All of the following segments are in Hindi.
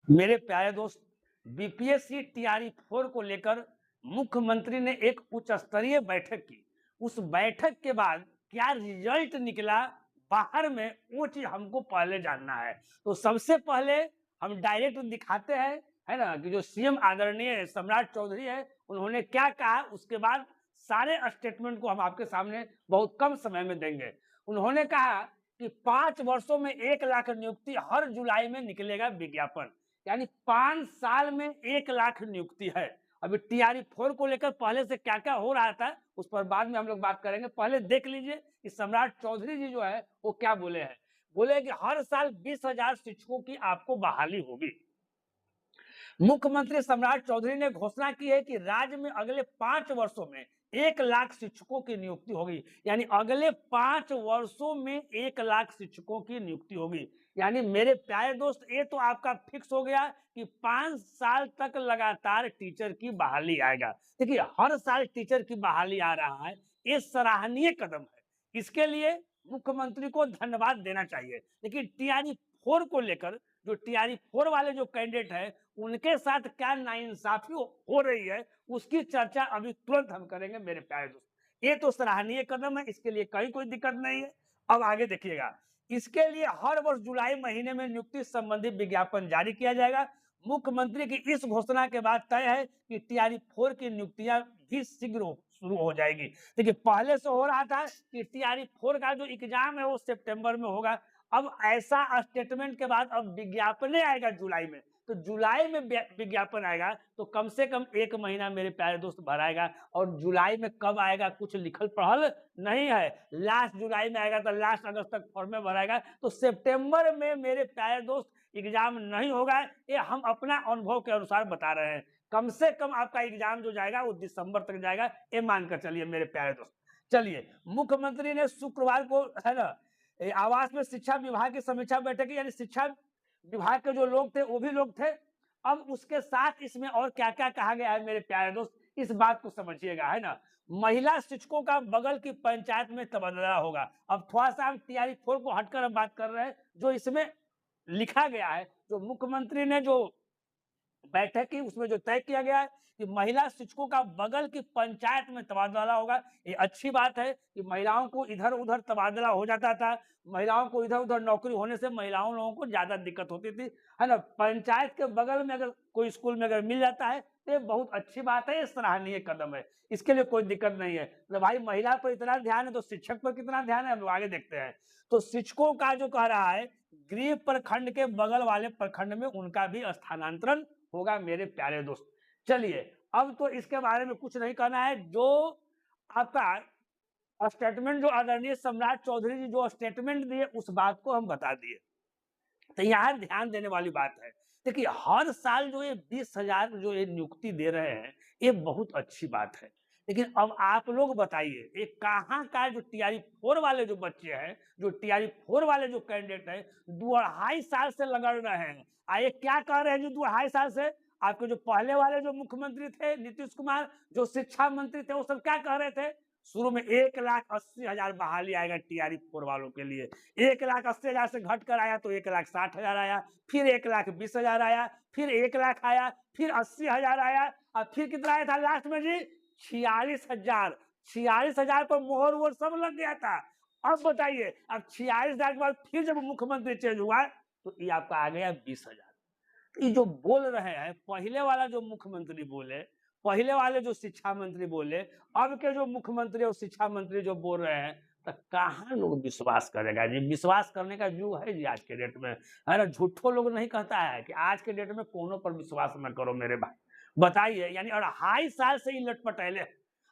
मेरे प्यारे दोस्त, बीपीएससी टीआरई 4 को लेकर मुख्यमंत्री ने एक उच्च स्तरीय बैठक की। उस बैठक के बाद क्या रिजल्ट निकला बाहर में, वो चीज हमको पहले जानना है। तो सबसे पहले हम डायरेक्ट दिखाते हैं, है ना, कि जो सीएम आदरणीय सम्राट चौधरी है, उन्होंने क्या कहा। उसके बाद सारे स्टेटमेंट को हम आपके सामने बहुत कम समय में देंगे। उन्होंने कहा कि 5 वर्षों में 1 लाख नियुक्ति, हर जुलाई में निकलेगा विज्ञापन। यानी 5 साल में 1 लाख नियुक्ति है। अभी टीआरई 4 को लेकर पहले से क्या क्या हो रहा था, उस पर बाद में हम लोग बात करेंगे। पहले देख लीजिए कि सम्राट चौधरी जी जो है वो क्या बोले हैं। बोले कि हर साल 20,000 शिक्षकों की आपको बहाली होगी। मुख्यमंत्री सम्राट चौधरी ने घोषणा की है कि राज्य में अगले 5 वर्षों में 1 लाख शिक्षकों की नियुक्ति होगी। यानी अगले 5 वर्षों में 1 लाख शिक्षकों की नियुक्ति होगी। यानी मेरे प्यारे दोस्त, ये तो आपका फिक्स हो गया कि 5 साल तक लगातार टीचर की बहाली आएगा। देखिए, हर साल टीचर की बहाली आ रहा है, ये सराहनीय कदम है। इसके लिए मुख्यमंत्री को धन्यवाद देना चाहिए। लेकिन टीआरई 4 को लेकर जो टीआरई 4 वाले जो कैंडिडेट है, उनके साथ क्या नाइंसाफी हो रही है, उसकी चर्चा अभी तुरंत हम करेंगे मेरे प्यारे दोस्त। ये तो सराहनीय कदम है, इसके लिए कहीं कोई दिक्कत नहीं है। अब आगे देखिएगा, इसके लिए हर वर्ष जुलाई महीने में नियुक्ति संबंधी विज्ञापन जारी किया जाएगा। मुख्यमंत्री की इस घोषणा के बाद तय है कि टीआरई 4 की नियुक्तियां भी शीघ्र शुरू हो जाएगी। देखिए, पहले से हो रहा था कि टीआरई 4 का जो एग्जाम है वो सितंबर में होगा। अब ऐसा स्टेटमेंट के बाद अब विज्ञापन आएगा जुलाई में। तो जुलाई में विज्ञापन आएगा तो कम से कम 1 महीना मेरे प्यारे दोस्त भराएगा। और जुलाई में कब आएगा कुछ लिखल पढ़ल नहीं है। लास्ट जुलाई में आएगा तो लास्ट अगस्त तक फॉर्म में भराएगा। तो सितंबर में मेरे प्यारे दोस्त एग्जाम नहीं होगा। ये हम अपना अनुभव के अनुसार बता रहे हैं। कम से कम आपका एग्जाम जो जाएगा वो दिसंबर तक जाएगा, ये मानकर चलिए मेरे प्यारे दोस्त। चलिए, मुख्यमंत्री ने शुक्रवार को, है ना, आवास में शिक्षा विभाग की समीक्षा बैठक की। यानी शिक्षा विभाग के जो लोग थे वो भी लोग थे। अब उसके साथ इसमें और क्या क्या कहा गया है मेरे प्यारे दोस्त, इस बात को समझिएगा, है ना। महिला शिक्षकों का बगल की पंचायत में तबादला होगा। अब थोड़ा सा हम टीआरई 4 को हटकर हम बात कर रहे हैं। जो इसमें लिखा गया है, जो मुख्यमंत्री ने जो बैठक की, उसमें जो तय किया गया है कि महिला शिक्षकों का बगल की पंचायत में तबादला होगा। ये अच्छी बात है कि महिलाओं को इधर उधर तबादला हो जाता था। महिलाओं को इधर उधर नौकरी होने से महिलाओं लोगों को ज्यादा दिक्कत होती थी, है ना। पंचायत के बगल में अगर कोई स्कूल में अगर मिल जाता है तो ये बहुत अच्छी बात है, ये सराहनीय कदम है। इसके लिए कोई दिक्कत नहीं है। तो भाई, महिला पर इतना ध्यान है तो शिक्षक पर कितना ध्यान है, हम लोग आगे देखते हैं। तो शिक्षकों का जो कह रहा है, गृह प्रखंड के बगल वाले प्रखंड में उनका भी स्थानांतरण होगा मेरे प्यारे दोस्त। चलिए, अब तो इसके बारे में कुछ नहीं कहना है। जो आपका स्टेटमेंट, जो आदरणीय सम्राट चौधरी जी जो स्टेटमेंट दिए, उस बात को हम बता दिए। तो यहाँ ध्यान देने वाली बात है। देखिए, हर साल जो ये 20,000 जो ये नियुक्ति दे रहे हैं, ये बहुत अच्छी बात है। लेकिन अब आप लोग बताइए, ये कहाँ का जो टीआरई 4 वाले जो बच्चे हैं, जो टीआरई 4 वाले जो कैंडिडेट है, 2 2.5 साल से लड़ रहे हैं। आइए, क्या कह रहे हैं जो 2.5 साल से? आपके जो पहले वाले जो मुख्यमंत्री थे नीतीश कुमार, जो शिक्षा मंत्री थे, वो सब क्या कह रहे थे? शुरू में 1,80,000 बहाली आएगा टीआरई 4 वालों के लिए। 1,80,000 से घट कर आया तो 1,60,000 आया, फिर 1,20,000 आया, फिर 1 लाख आया, फिर 80,000 आया, और फिर कितना आया था लास्ट में जी? 46,000। 46,000 पर मोहर वोहर सब लग गया था। अब बताइए, अब 46,000 के बाद फिर जब मुख्यमंत्री चेंज हुआ तो ये आपका आ गया 20,000। ये जो बोल रहे हैं, पहले वाला जो मुख्यमंत्री बोले, पहले वाले जो शिक्षा मंत्री बोले, अब के जो मुख्यमंत्री और शिक्षा मंत्री जो बोल रहे हैं, तो कहाँ लोग विश्वास करेगा जी? विश्वास करने का युग है जी आज के डेट में, है ना। झूठो लोग नहीं कहता है कि आज के डेट में कोनो पर विश्वास न करो मेरे भाई। बताइए, यानी 2.5 साल से ही लटपटेले हैं,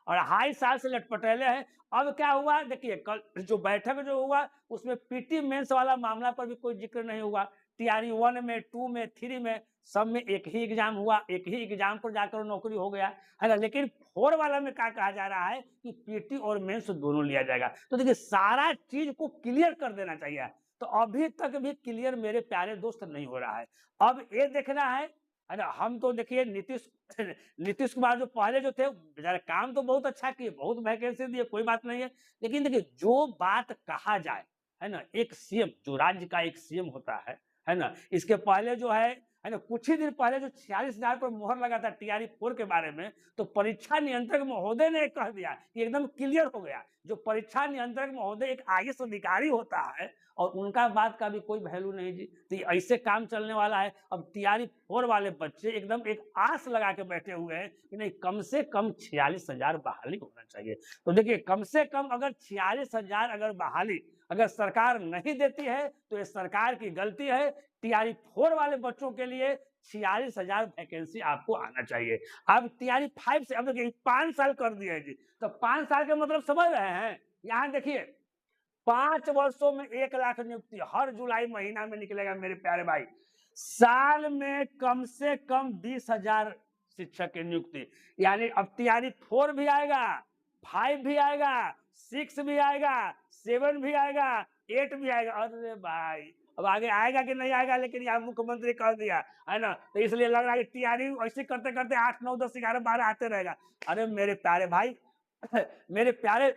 2.5 साल से लटपटेले हैं। अब क्या हुआ देखिए, कल जो बैठक जो हुआ उसमें पीटी मेंस वाला मामला पर भी कोई जिक्र नहीं हुआ। टीआरई 1 में, 2 में, 3 में, सब में एक ही एग्जाम हुआ, एक ही एग्जाम पर जाकर नौकरी हो गया, है ना। लेकिन 4 वाला में क्या कहा जा रहा है कि पीटी और मेंस दोनों लिया जाएगा। तो देखिए, सारा चीज को क्लियर कर देना चाहिए। तो अभी तक भी क्लियर मेरे प्यारे दोस्त नहीं हो रहा है। अब ये देखना है ना। हम तो देखिए, नीतीश नीतीश कुमार जो पहले जो थे, बेचारे काम तो बहुत अच्छा किए, बहुत वैकेंसी दिए, कोई बात नहीं है। लेकिन देखिए, जो बात कहा जाए, है ना, एक सीएम, जो राज्य का एक सीएम होता है ना, इसके पहले जो है है ना, कुछ ही दिन पहले जो 46,000 पर मोहर लगा था टीआरई 4 के बारे में, तो परीक्षा नियंत्रक महोदय ने कह दिया कि एकदम क्लियर हो गया। जो परीक्षा नियंत्रक महोदय एक आईएएस अधिकारी होता है और उनका बात का भी कोई वैल्यू नहीं जी। तो ऐसे काम चलने वाला है। अब टीआरई 4 वाले बच्चे एकदम एक आस लगा के बैठे हुए हैं कि नहीं, कम से कम 46,000 बहाली होना चाहिए। तो देखिए, कम से कम अगर 46,000 अगर बहाली अगर सरकार नहीं देती है तो ये सरकार की गलती है। टीआरई 4 वाले बच्चों के लिए 46,000 वैकेंसी आपको आना चाहिए। अब टीआरई 5 से अब देखिए 5 साल कर दिए जी, तो 5 साल का मतलब समझ रहे हैं। यहाँ देखिए 5 वर्षों में 1 लाख नियुक्ति हर जुलाई महीना में निकलेगा मेरे प्यारे भाई। साल में कम से कम 20,000 शिक्षक की नियुक्ति, यानी अब टीआरई 4 भी आएगा, 5 भी आएगा, 6 भी आएगा, 7 भी आएगा, 8 भी आएगा। अरे भाई, अब आगे आएगा कि नहीं आएगा, लेकिन यहाँ मुख्यमंत्री कह दिया है ना, तो इसलिए लग रहा है कि टीआरई ऐसे करते करते 8, 9, 10, 11, 12 आते रहेगा। अरे मेरे प्यारे भाई मेरे प्यारे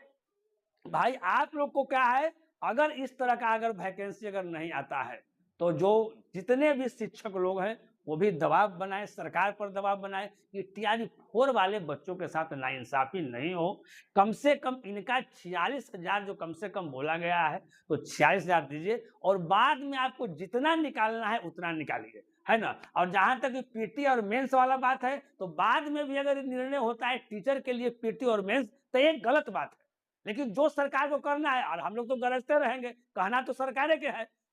भाई, आप लोग को क्या है, अगर इस तरह का अगर वैकेंसी अगर नहीं आता है, तो जो जितने भी शिक्षक लोग हैं वो भी दबाव बनाए, सरकार पर दबाव बनाए कि टीआरई 4 वाले बच्चों के साथ नाइंसाफी नहीं हो। कम से कम इनका 46,000 जो कम से कम बोला गया है, तो 46,000 दीजिए और बाद में आपको जितना निकालना है उतना निकालिए, है ना। और जहां तक पीटी और मेंस वाला बात है, तो बाद में भी अगर निर्णय होता है टीचर के लिए पीटी और मेंस, तो ये गलत बात है। लेकिन जो सरकार को करना है, और हम लोग तो गरजते रहेंगे, कहना तो सरकार के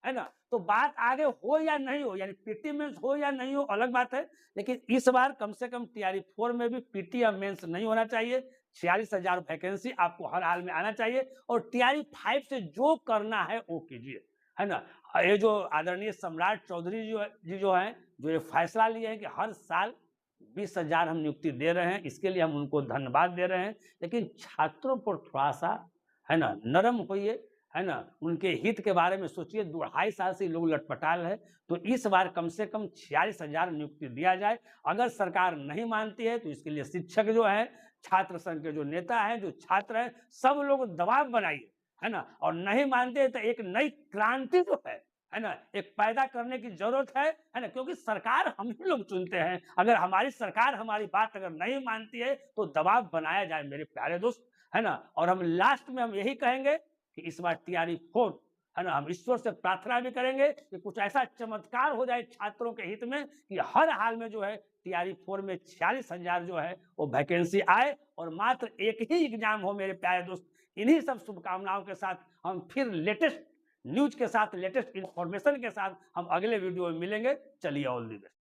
है ना। तो बात आगे हो या नहीं हो, यानी पीटी मेंस हो या नहीं हो अलग बात है, लेकिन इस बार कम से कम टीआरई 4 में भी पीटी या मेंस नहीं होना चाहिए। 46,000 वैकेंसी आपको हर हाल में आना चाहिए और टीआरई 5 से जो करना है वो कीजिए, है ना। ये जो आदरणीय सम्राट चौधरी जी जो है, जो ये फैसला लिए हैं कि हर साल 20,000 हम नियुक्ति दे रहे हैं, इसके लिए हम उनको धन्यवाद दे रहे हैं। लेकिन छात्रों पर थोड़ा सा, है ना, नरम होइए, है ना, उनके हित के बारे में सोचिए। 2.5 साल से लोग लटपटाल है, तो इस बार कम से कम 46,000 नियुक्ति दिया जाए। अगर सरकार नहीं मानती है तो इसके लिए शिक्षक जो है, छात्र संघ के जो नेता हैं, जो छात्र हैं, सब लोग दबाव बनाइए, है ना। और नहीं मानते तो एक नई क्रांति जो है ना, एक पैदा करने की जरूरत है ना, क्योंकि सरकार हम ही लोग चुनते हैं। अगर हमारी सरकार हमारी बात अगर नहीं मानती है तो दबाव बनाया जाए मेरे प्यारे दोस्त, है ना। और हम लास्ट में हम यही कहेंगे कि इस बार टीआरई 4, है ना, हम ईश्वर से प्रार्थना भी करेंगे कि कुछ ऐसा चमत्कार हो जाए छात्रों के हित में कि हर हाल में जो है टीआरई 4 में 46,000 जो है वो वैकेंसी आए और मात्र एक ही एग्जाम हो मेरे प्यारे दोस्त। इन्हीं सब शुभकामनाओं के साथ हम फिर लेटेस्ट न्यूज के साथ, लेटेस्ट इंफॉर्मेशन के साथ हम अगले वीडियो में मिलेंगे। चलिए, ऑल द बेस्ट।